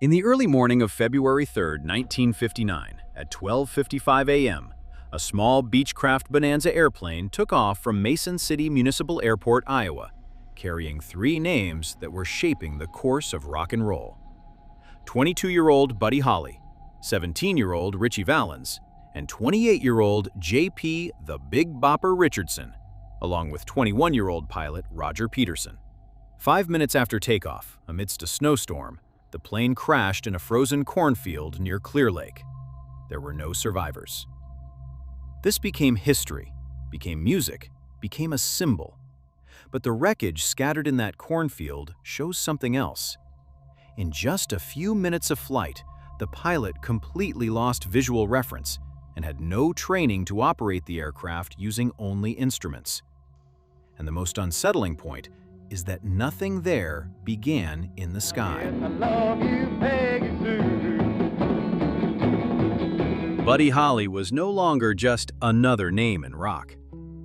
In the early morning of February 3, 1959, at 12:55 a.m., a small Beechcraft Bonanza airplane took off from Mason City Municipal Airport, Iowa, carrying three names that were shaping the course of rock and roll: 22-year-old Buddy Holly, 17-year-old Ritchie Valens, and 28-year-old J.P. the Big Bopper Richardson, along with 21-year-old pilot Roger Peterson. 5 minutes after takeoff, amidst a snowstorm, the plane crashed in a frozen cornfield near Clear Lake. There were no survivors. This became history, became music, became a symbol. But the wreckage scattered in that cornfield shows something else. In just a few minutes of flight, the pilot completely lost visual reference and had no training to operate the aircraft using only instruments. And the most unsettling point is that nothing there began in the sky. Buddy Holly was no longer just another name in rock.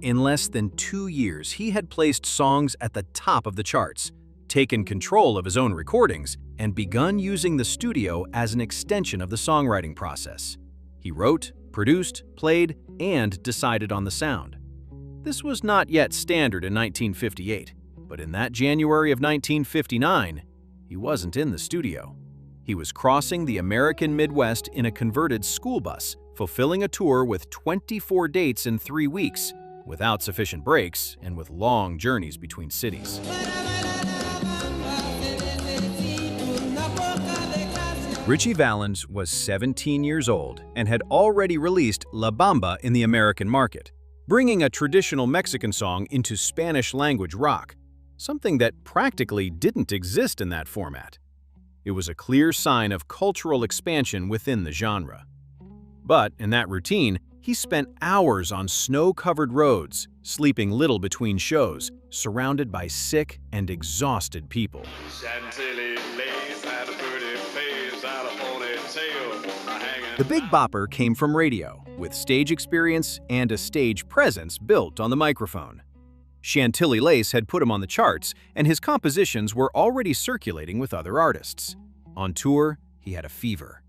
In less than 2 years, he had placed songs at the top of the charts, taken control of his own recordings, and begun using the studio as an extension of the songwriting process. He wrote, produced, played, and decided on the sound. This was not yet standard in 1958. But in that January of 1959, he wasn't in the studio. He was crossing the American Midwest in a converted school bus, fulfilling a tour with 24 dates in 3 weeks, without sufficient breaks and with long journeys between cities. Ritchie Valens was 17 years old and had already released La Bamba in the American market, bringing a traditional Mexican song into Spanish-language rock, something that practically didn't exist in that format. It was a clear sign of cultural expansion within the genre. But in that routine, he spent hours on snow-covered roads, sleeping little between shows, surrounded by sick and exhausted people. The Big Bopper came from radio, with stage experience and a stage presence built on the microphone. Chantilly Lace had put him on the charts, and his compositions were already circulating with other artists. On tour, he had a fever.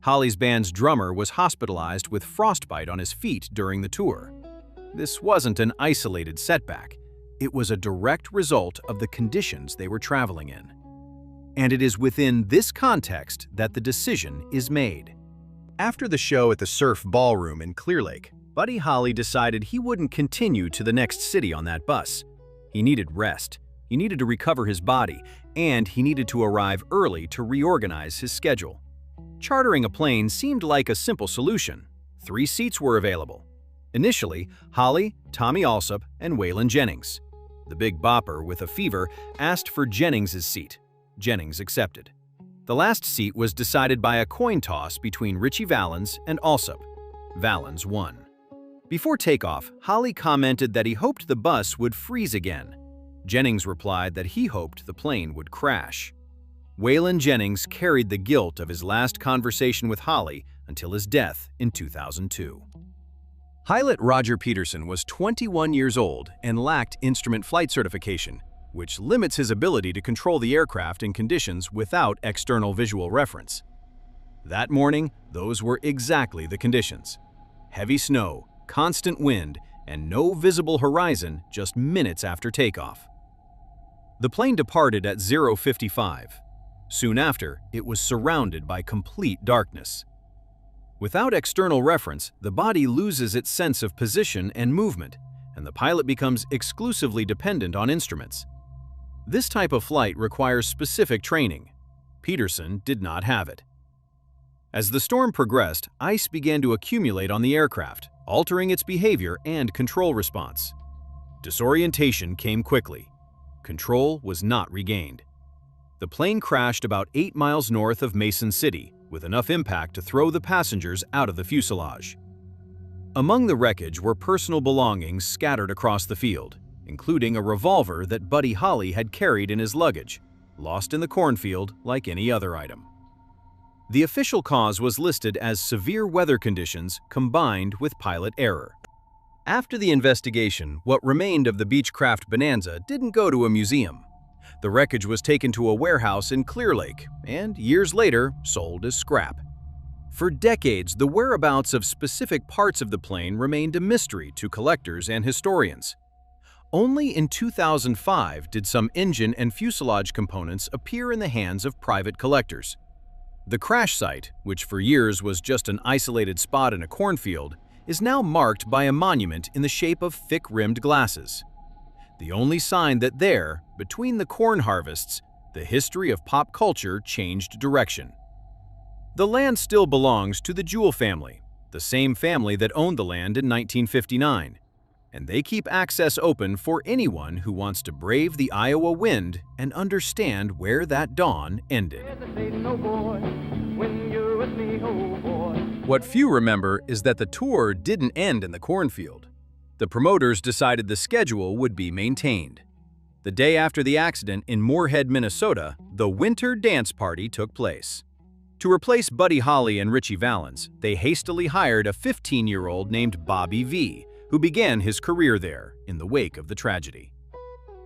Holly's band's drummer was hospitalized with frostbite on his feet during the tour. This wasn't an isolated setback. It was a direct result of the conditions they were traveling in. And it is within this context that the decision is made. After the show at the Surf Ballroom in Clear Lake, Buddy Holly decided he wouldn't continue to the next city on that bus. He needed rest, he needed to recover his body, and he needed to arrive early to reorganize his schedule. Chartering a plane seemed like a simple solution. 3 seats were available. Initially, Holly, Tommy Alsop, and Waylon Jennings. The Big Bopper, with a fever, asked for Jennings' seat. Jennings accepted. The last seat was decided by a coin toss between Ritchie Valens and Alsop. Valens won. Before takeoff, Holly commented that he hoped the bus would freeze again. Jennings replied that he hoped the plane would crash. Waylon Jennings carried the guilt of his last conversation with Holly until his death in 2002. Pilot Roger Peterson was 21 years old and lacked instrument flight certification, which limits his ability to control the aircraft in conditions without external visual reference. That morning, those were exactly the conditions: heavy snow, constant wind, and no visible horizon just minutes after takeoff. The plane departed at 0:55. Soon after, it was surrounded by complete darkness. Without external reference, the body loses its sense of position and movement, and the pilot becomes exclusively dependent on instruments. This type of flight requires specific training. Peterson did not have it. As the storm progressed, ice began to accumulate on the aircraft, altering its behavior and control response. Disorientation came quickly. Control was not regained. The plane crashed about 8 miles north of Mason City, with enough impact to throw the passengers out of the fuselage. Among the wreckage were personal belongings scattered across the field, including a revolver that Buddy Holly had carried in his luggage, lost in the cornfield like any other item. The official cause was listed as severe weather conditions combined with pilot error. After the investigation, what remained of the Beechcraft Bonanza didn't go to a museum. The wreckage was taken to a warehouse in Clear Lake and, years later, sold as scrap. For decades, the whereabouts of specific parts of the plane remained a mystery to collectors and historians. Only in 2005 did some engine and fuselage components appear in the hands of private collectors. The crash site, which for years was just an isolated spot in a cornfield, is now marked by a monument in the shape of thick-rimmed glasses. The only sign that there, between the corn harvests, the history of pop culture changed direction. The land still belongs to the Jewell family, the same family that owned the land in 1959, and they keep access open for anyone who wants to brave the Iowa wind and understand where that dawn ended. What few remember is that the tour didn't end in the cornfield. The promoters decided the schedule would be maintained. The day after the accident in Moorhead, Minnesota, the Winter Dance Party took place. To replace Buddy Holly and Ritchie Valens, they hastily hired a 15-year-old named Bobby V, who began his career there in the wake of the tragedy.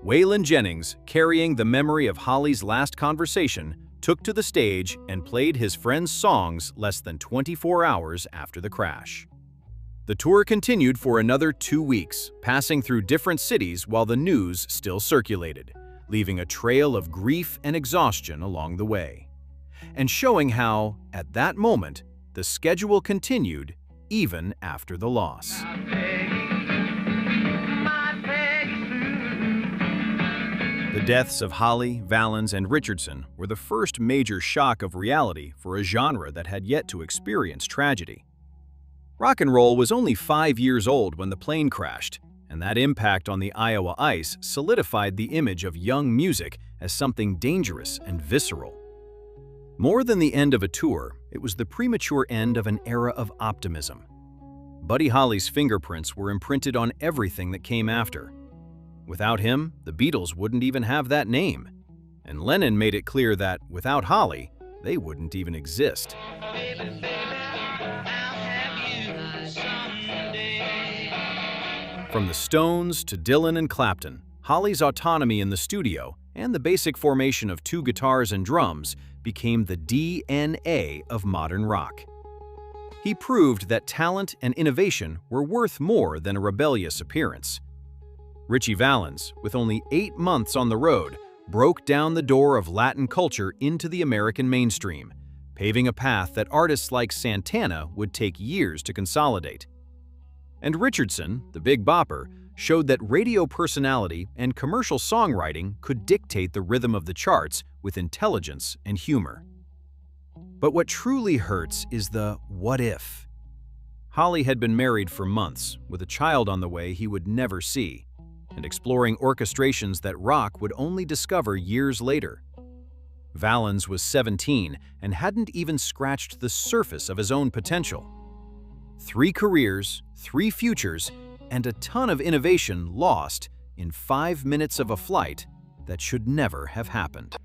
Waylon Jennings, carrying the memory of Holly's last conversation, took to the stage and played his friend's songs less than 24 hours after the crash. The tour continued for another 2 weeks, passing through different cities while the news still circulated, leaving a trail of grief and exhaustion along the way, and showing how, at that moment, the schedule continued even after the loss. The deaths of Holly, Valens, and Richardson were the first major shock of reality for a genre that had yet to experience tragedy. Rock and roll was only 5 years old when the plane crashed, and that impact on the Iowa ice solidified the image of young music as something dangerous and visceral. More than the end of a tour, it was the premature end of an era of optimism. Buddy Holly's fingerprints were imprinted on everything that came after. Without him, the Beatles wouldn't even have that name, and Lennon made it clear that, without Holly, they wouldn't even exist. From the Stones to Dylan and Clapton, Holly's autonomy in the studio and the basic formation of 2 guitars and drums became the DNA of modern rock. He proved that talent and innovation were worth more than a rebellious appearance. Ritchie Valens, with only 8 months on the road, broke down the door of Latin culture into the American mainstream, paving a path that artists like Santana would take years to consolidate. And Richardson, the Big Bopper, showed that radio personality and commercial songwriting could dictate the rhythm of the charts with intelligence and humor. But what truly hurts is the what if. Holly had been married for months, with a child on the way he would never see, and exploring orchestrations that rock would only discover years later. Valens was 17 and hadn't even scratched the surface of his own potential. 3 careers, 3 futures, and a ton of innovation lost in 5 minutes of a flight that should never have happened.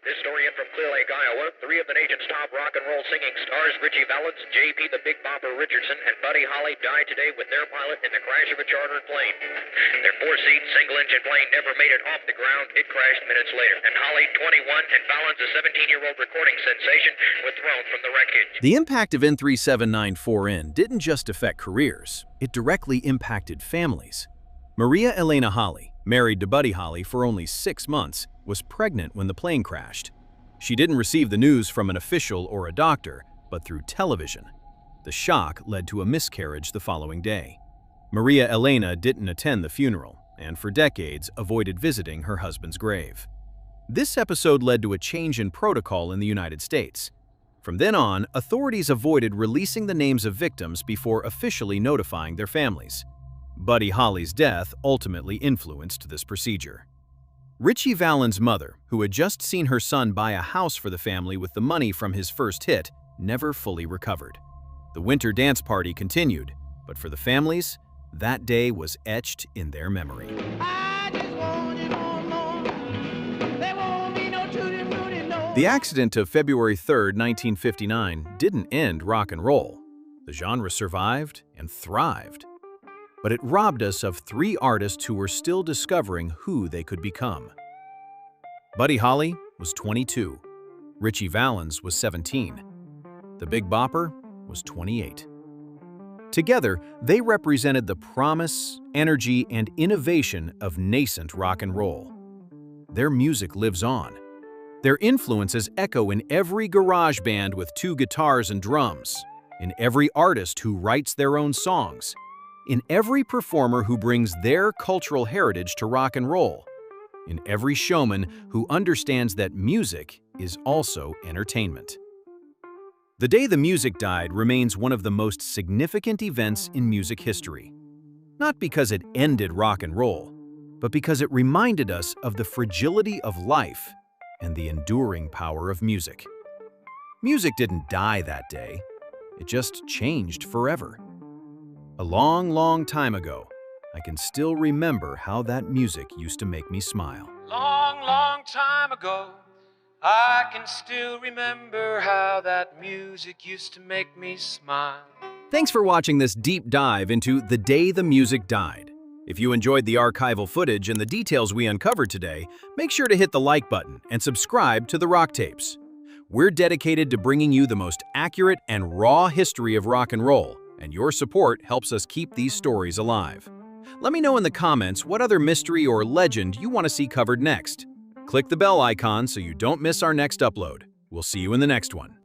This story in from Clear Lake, Iowa. 3 of the nation's top rock and roll singing stars, Ritchie Valens, J.P. the Big Bopper Richardson, and Buddy Holly, died today with their pilot in the crash of a chartered plane. Their 4-seat, single-engine plane never made it off the ground. It crashed minutes later. And Holly, 21, and Valens, a 17-year-old recording sensation, were thrown from the wreckage. The impact of N3794N didn't just affect careers, it directly impacted families. Maria Elena Holly, married to Buddy Holly for only 6 months, was pregnant when the plane crashed. She didn't receive the news from an official or a doctor, but through television. The shock led to a miscarriage the following day. Maria Elena didn't attend the funeral, and for decades avoided visiting her husband's grave. This episode led to a change in protocol in the United States. From then on, authorities avoided releasing the names of victims before officially notifying their families. Buddy Holly's death ultimately influenced this procedure. Ritchie Valens' mother, who had just seen her son buy a house for the family with the money from his first hit, never fully recovered. The winter dance party continued, but for the families, that day was etched in their memory. The accident of February 3, 1959 didn't end rock and roll. The genre survived and thrived. but it robbed us of 3 artists who were still discovering who they could become. Buddy Holly was 22. Ritchie Valens was 17. The Big Bopper was 28. Together, they represented the promise, energy, and innovation of nascent rock and roll. Their music lives on. Their influences echo in every garage band with 2 guitars and drums, in every artist who writes their own songs, in every performer who brings their cultural heritage to rock and roll, in every showman who understands that music is also entertainment. The day the music died remains one of the most significant events in music history. Not because it ended rock and roll, but because it reminded us of the fragility of life and the enduring power of music. Music didn't die that day, it just changed forever. A long, long time ago, I can still remember how that music used to make me smile. Long, long time ago, I can still remember how that music used to make me smile. Thanks for watching this deep dive into The Day the Music Died. If you enjoyed the archival footage and the details we uncovered today, make sure to hit the like button and subscribe to the Rock Tapes. We're dedicated to bringing you the most accurate and raw history of rock and roll, and your support helps us keep these stories alive. Let me know in the comments what other mystery or legend you want to see covered next. Click the bell icon so you don't miss our next upload. We'll see you in the next one.